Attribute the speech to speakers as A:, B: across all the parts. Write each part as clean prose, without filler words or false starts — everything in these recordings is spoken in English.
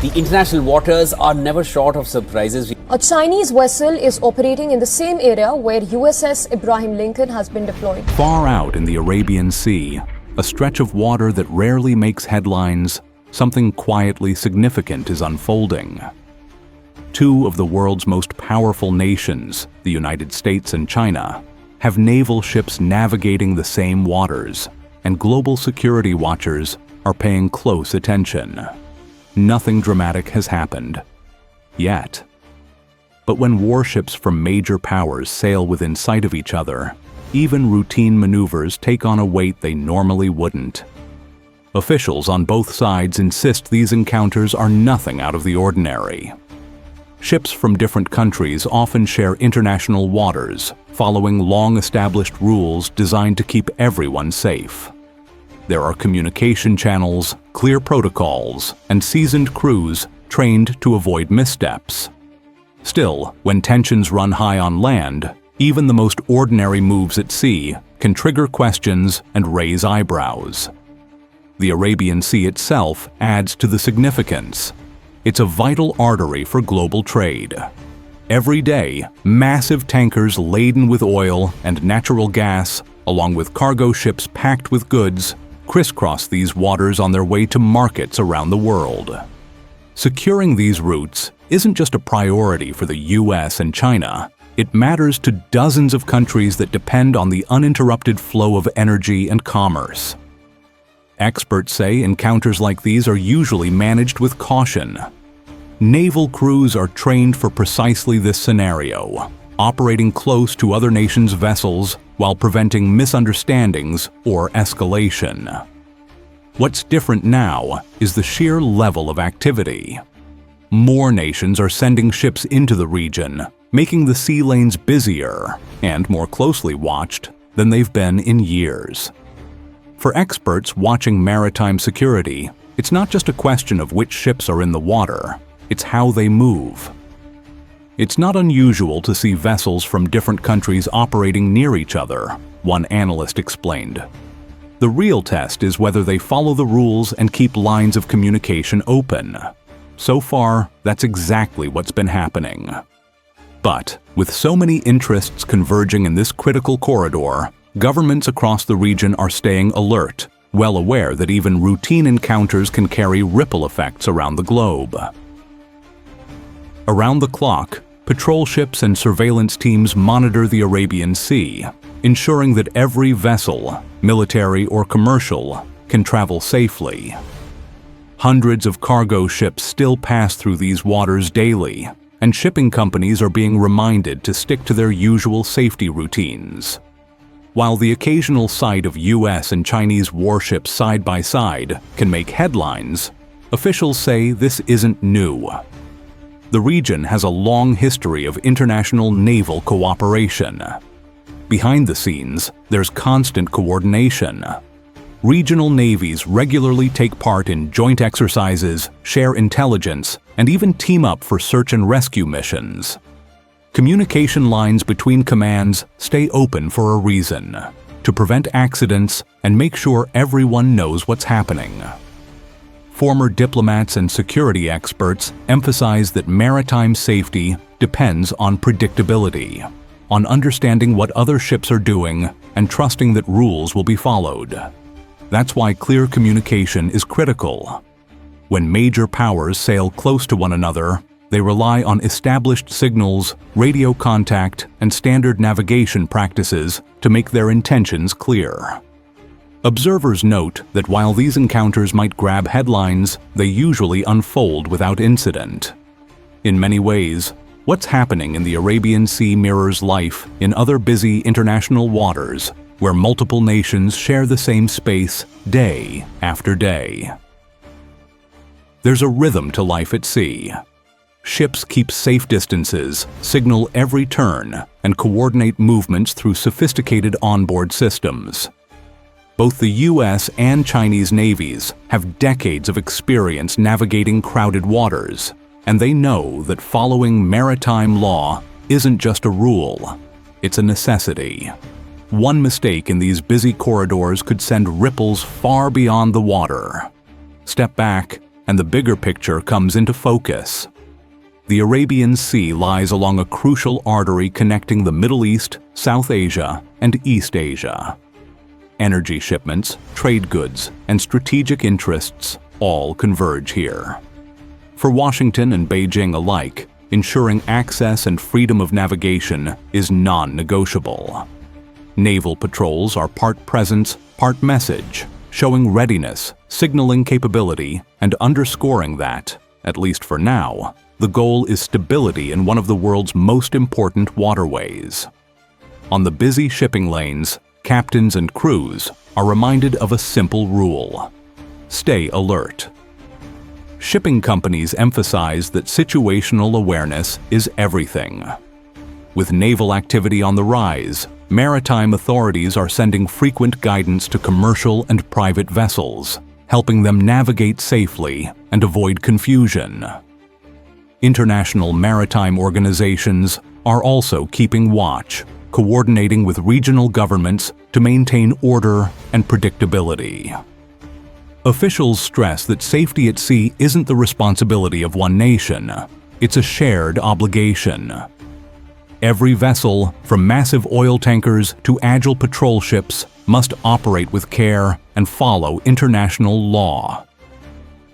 A: The international waters are never short of surprises.
B: A Chinese vessel is operating in the same area where USS Abraham Lincoln has been deployed.
C: Far out in the Arabian Sea, a stretch of water that rarely makes headlines, something quietly significant is unfolding. Two of the world's most powerful nations, the United States and China, have naval ships navigating the same waters, and global security watchers are paying close attention. Nothing dramatic has happened, yet. But when warships from major powers sail within sight of each other, even routine maneuvers take on a weight they normally wouldn't. Officials on both sides insist these encounters are nothing out of the ordinary. Ships from different countries often share international waters, following long-established rules designed to keep everyone safe. There are communication channels, clear protocols, and seasoned crews trained to avoid missteps. Still, when tensions run high on land, even the most ordinary moves at sea can trigger questions and raise eyebrows. The Arabian Sea itself adds to the significance. It's a vital artery for global trade. Every day, massive tankers laden with oil and natural gas, along with cargo ships packed with goods, crisscross these waters on their way to markets around the world. Securing these routes isn't just a priority for the US and China. It matters to dozens of countries that depend on the uninterrupted flow of energy and commerce. Experts say encounters like these are usually managed with caution. Naval crews are trained for precisely this scenario, operating close to other nations' vessels while preventing misunderstandings or escalation. What's different now is the sheer level of activity. More nations are sending ships into the region, making the sea lanes busier and more closely watched than they've been in years. For experts watching maritime security, it's not just a question of which ships are in the water, it's how they move. It's not unusual to see vessels from different countries operating near each other, one analyst explained. The real test is whether they follow the rules and keep lines of communication open. So far, that's exactly what's been happening. But, with so many interests converging in this critical corridor, governments across the region are staying alert, well aware that even routine encounters can carry ripple effects around the globe. Around the clock, patrol ships and surveillance teams monitor the Arabian Sea, ensuring that every vessel, military or commercial, can travel safely. Hundreds of cargo ships still pass through these waters daily, and shipping companies are being reminded to stick to their usual safety routines. While the occasional sight of US and Chinese warships side by side can make headlines, officials say this isn't new. The region has a long history of international naval cooperation. Behind the scenes, there's constant coordination. Regional navies regularly take part in joint exercises, share intelligence, and even team up for search and rescue missions. Communication lines between commands stay open for a reason, to prevent accidents and make sure everyone knows what's happening. Former diplomats and security experts emphasize that maritime safety depends on predictability, on understanding what other ships are doing and trusting that rules will be followed. That's why clear communication is critical. When major powers sail close to one another, they rely on established signals, radio contact, and standard navigation practices to make their intentions clear. Observers note that while these encounters might grab headlines, they usually unfold without incident. In many ways, what's happening in the Arabian Sea mirrors life in other busy international waters, where multiple nations share the same space day after day. There's a rhythm to life at sea. Ships keep safe distances, signal every turn, and coordinate movements through sophisticated onboard systems. Both the US and Chinese navies have decades of experience navigating crowded waters, and they know that following maritime law isn't just a rule, it's a necessity. One mistake in these busy corridors could send ripples far beyond the water. Step back, and the bigger picture comes into focus. The Arabian Sea lies along a crucial artery connecting the Middle East, South Asia, and East Asia. Energy shipments, trade goods, and strategic interests all converge here. For Washington and Beijing alike, ensuring access and freedom of navigation is non-negotiable. Naval patrols are part presence, part message, showing readiness, signaling capability, and underscoring that, at least for now, the goal is stability in one of the world's most important waterways. On the busy shipping lanes, captains and crews are reminded of a simple rule: stay alert. Shipping companies emphasize that situational awareness is everything. With naval activity on the rise, maritime authorities are sending frequent guidance to commercial and private vessels, helping them navigate safely and avoid confusion. International maritime organizations are also keeping watch, coordinating with regional governments to maintain order and predictability. Officials stress that safety at sea isn't the responsibility of one nation, it's a shared obligation. Every vessel, from massive oil tankers to agile patrol ships, must operate with care and follow international law.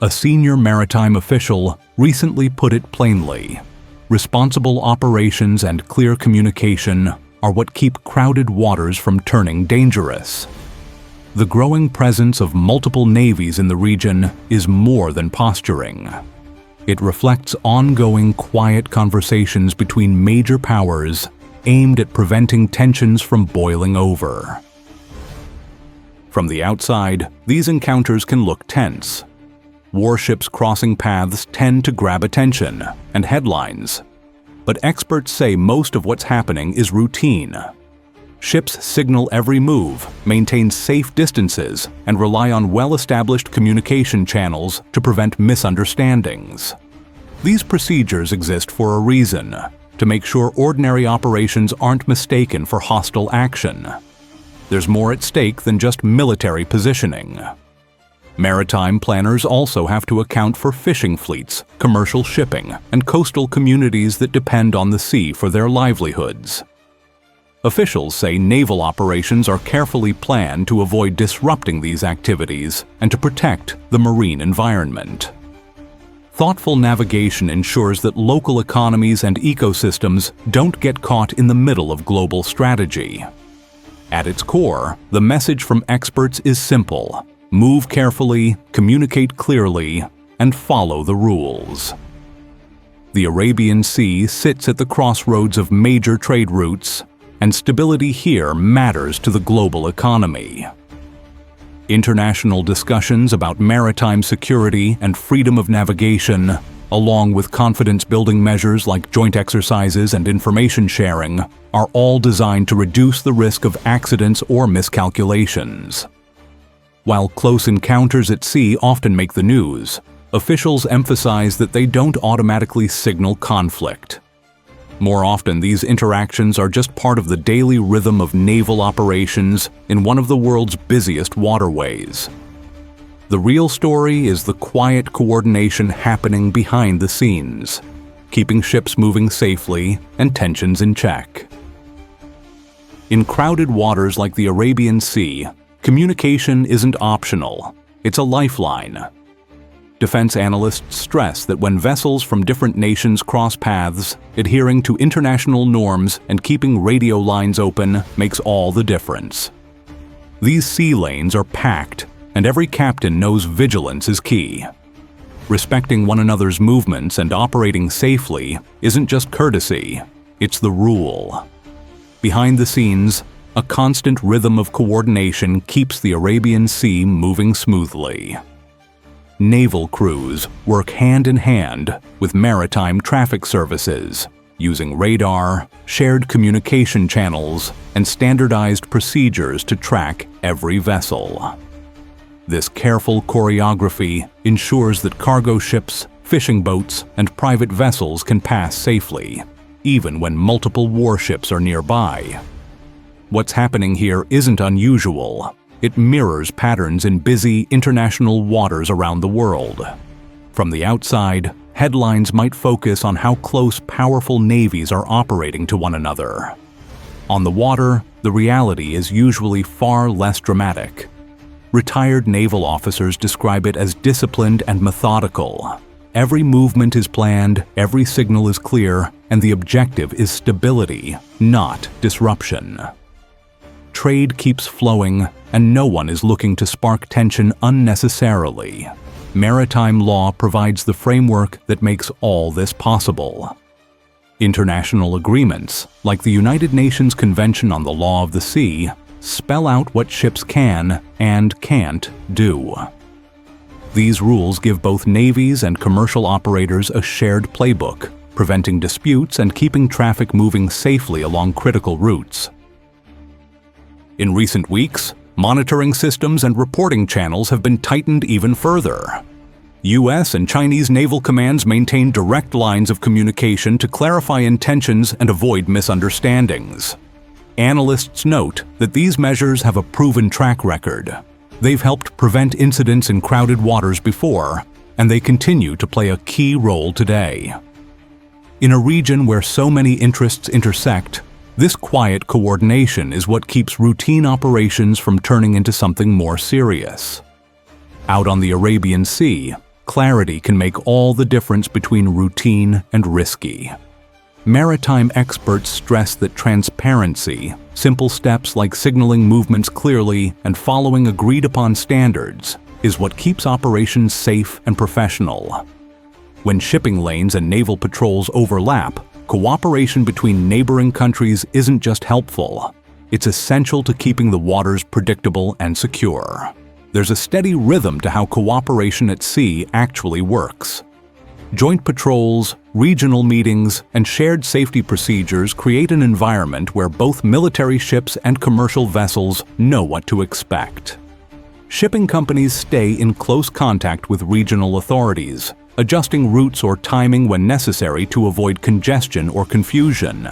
C: A senior maritime official recently put it plainly: responsible operations and clear communication are what keep crowded waters from turning dangerous. The growing presence of multiple navies in the region is more than posturing. It reflects ongoing quiet conversations between major powers aimed at preventing tensions from boiling over. From the outside, these encounters can look tense. Warships crossing paths tend to grab attention and headlines. But experts say most of what's happening is routine. Ships signal every move, maintain safe distances, and rely on well-established communication channels to prevent misunderstandings. These procedures exist for a reason: to make sure ordinary operations aren't mistaken for hostile action. There's more at stake than just military positioning. Maritime planners also have to account for fishing fleets, commercial shipping, and coastal communities that depend on the sea for their livelihoods. Officials say naval operations are carefully planned to avoid disrupting these activities and to protect the marine environment. Thoughtful navigation ensures that local economies and ecosystems don't get caught in the middle of global strategy. At its core, the message from experts is simple: move carefully, communicate clearly, and follow the rules. The Arabian Sea sits at the crossroads of major trade routes, and stability here matters to the global economy. International discussions about maritime security and freedom of navigation, along with confidence-building measures like joint exercises and information sharing, are all designed to reduce the risk of accidents or miscalculations. While close encounters at sea often make the news, officials emphasize that they don't automatically signal conflict. More often, these interactions are just part of the daily rhythm of naval operations in one of the world's busiest waterways. The real story is the quiet coordination happening behind the scenes, keeping ships moving safely and tensions in check. In crowded waters like the Arabian Sea, communication isn't optional, it's a lifeline. Defense analysts stress that when vessels from different nations cross paths, adhering to international norms and keeping radio lines open makes all the difference. These sea lanes are packed, and every captain knows vigilance is key. Respecting one another's movements and operating safely isn't just courtesy, it's the rule. Behind the scenes, a constant rhythm of coordination keeps the Arabian Sea moving smoothly. Naval crews work hand in hand with maritime traffic services, using radar, shared communication channels, and standardized procedures to track every vessel. This careful choreography ensures that cargo ships, fishing boats, and private vessels can pass safely, even when multiple warships are nearby. What's happening here isn't unusual. It mirrors patterns in busy international waters around the world. From the outside, headlines might focus on how close powerful navies are operating to one another. On the water, the reality is usually far less dramatic. Retired naval officers describe it as disciplined and methodical. Every movement is planned, every signal is clear, and the objective is stability, not disruption. Trade keeps flowing, and no one is looking to spark tension unnecessarily. Maritime law provides the framework that makes all this possible. International agreements, like the United Nations Convention on the Law of the Sea, spell out what ships can and can't do. These rules give both navies and commercial operators a shared playbook, preventing disputes and keeping traffic moving safely along critical routes. In recent weeks, monitoring systems and reporting channels have been tightened even further. US and Chinese naval commands maintain direct lines of communication to clarify intentions and avoid misunderstandings. Analysts note that these measures have a proven track record. They've helped prevent incidents in crowded waters before, and they continue to play a key role today. In a region where so many interests intersect, this quiet coordination is what keeps routine operations from turning into something more serious. Out on the Arabian Sea, clarity can make all the difference between routine and risky. Maritime experts stress that transparency, simple steps like signaling movements clearly and following agreed-upon standards, is what keeps operations safe and professional. When shipping lanes and naval patrols overlap, cooperation between neighboring countries isn't just helpful. It's essential to keeping the waters predictable and secure. There's a steady rhythm to how cooperation at sea actually works. Joint patrols, regional meetings, and shared safety procedures create an environment where both military ships and commercial vessels know what to expect. Shipping companies stay in close contact with regional authorities, adjusting routes or timing when necessary to avoid congestion or confusion.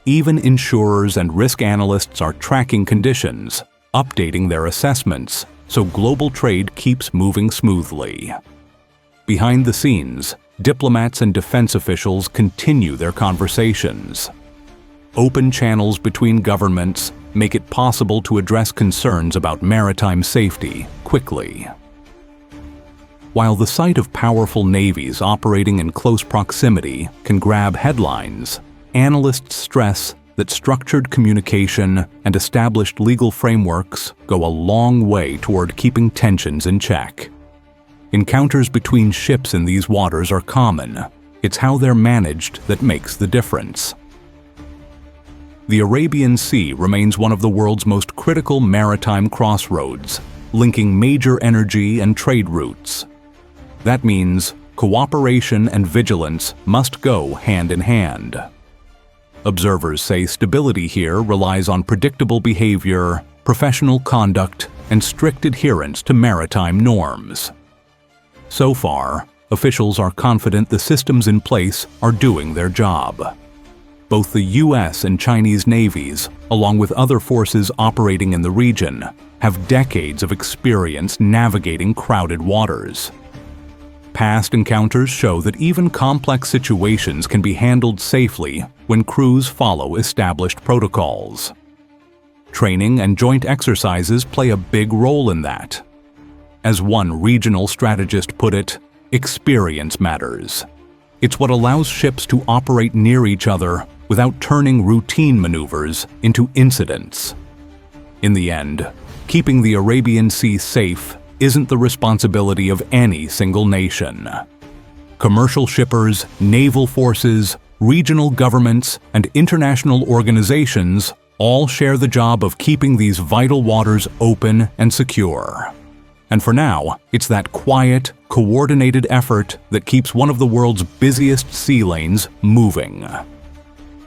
C: Even insurers and risk analysts are tracking conditions, updating their assessments, so global trade keeps moving smoothly. Behind the scenes, diplomats and defense officials continue their conversations. Open channels between governments make it possible to address concerns about maritime safety quickly. While the sight of powerful navies operating in close proximity can grab headlines, analysts stress that structured communication and established legal frameworks go a long way toward keeping tensions in check. Encounters between ships in these waters are common. It's how they're managed that makes the difference. The Arabian Sea remains one of the world's most critical maritime crossroads, linking major energy and trade routes. That means cooperation and vigilance must go hand in hand. Observers say stability here relies on predictable behavior, professional conduct, and strict adherence to maritime norms. So far, officials are confident the systems in place are doing their job. Both the US and Chinese navies, along with other forces operating in the region, have decades of experience navigating crowded waters. Past encounters show that even complex situations can be handled safely when crews follow established protocols. Training and joint exercises play a big role in that. As one regional strategist put it, experience matters. It's what allows ships to operate near each other without turning routine maneuvers into incidents. In the end, keeping the Arabian Sea safe isn't the responsibility of any single nation. Commercial shippers, naval forces, regional governments, and international organizations all share the job of keeping these vital waters open and secure. And for now, it's that quiet, coordinated effort that keeps one of the world's busiest sea lanes moving.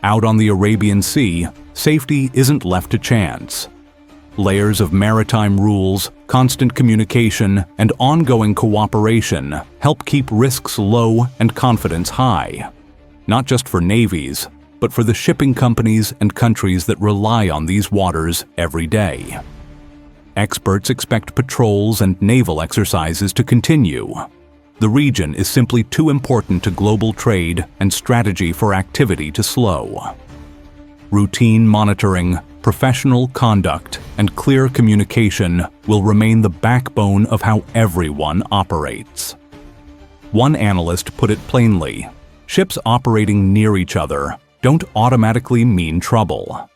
C: Out on the Arabian Sea, safety isn't left to chance. Layers of maritime rules, constant communication, and ongoing cooperation help keep risks low and confidence high. Not just for navies, but for the shipping companies and countries that rely on these waters every day. Experts expect patrols and naval exercises to continue. The region is simply too important to global trade and strategy for activity to slow. Routine monitoring, professional conduct, and clear communication will remain the backbone of how everyone operates. One analyst put it plainly: ships operating near each other don't automatically mean trouble.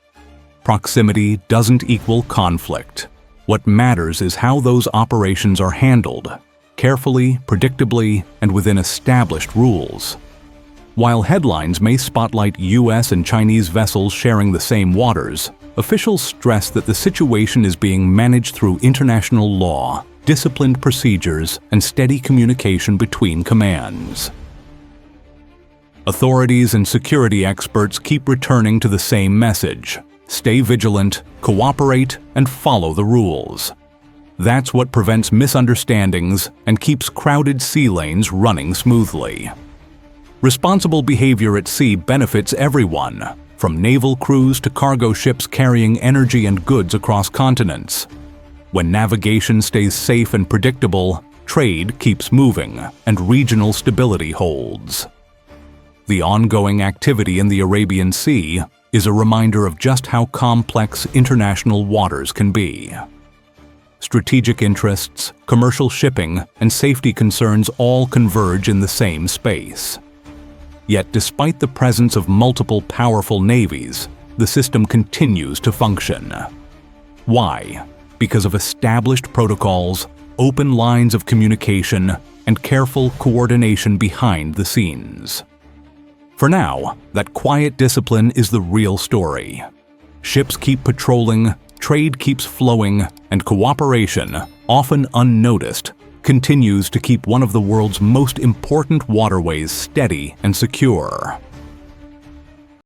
C: Proximity doesn't equal conflict. What matters is how those operations are handled, carefully, predictably, and within established rules. While headlines may spotlight US and Chinese vessels sharing the same waters, officials stress that the situation is being managed through international law, disciplined procedures, and steady communication between commands. Authorities and security experts keep returning to the same message: stay vigilant, cooperate, and follow the rules. That's what prevents misunderstandings and keeps crowded sea lanes running smoothly. Responsible behavior at sea benefits everyone, from naval crews to cargo ships carrying energy and goods across continents. When navigation stays safe and predictable, trade keeps moving and regional stability holds. The ongoing activity in the Arabian Sea is a reminder of just how complex international waters can be. Strategic interests, commercial shipping, and safety concerns all converge in the same space. Yet despite the presence of multiple powerful navies, the system continues to function. Why? Because of established protocols, open lines of communication, and careful coordination behind the scenes. For now, that quiet discipline is the real story. Ships keep patrolling, trade keeps flowing, and cooperation, often unnoticed, continues to keep one of the world's most important waterways steady and secure.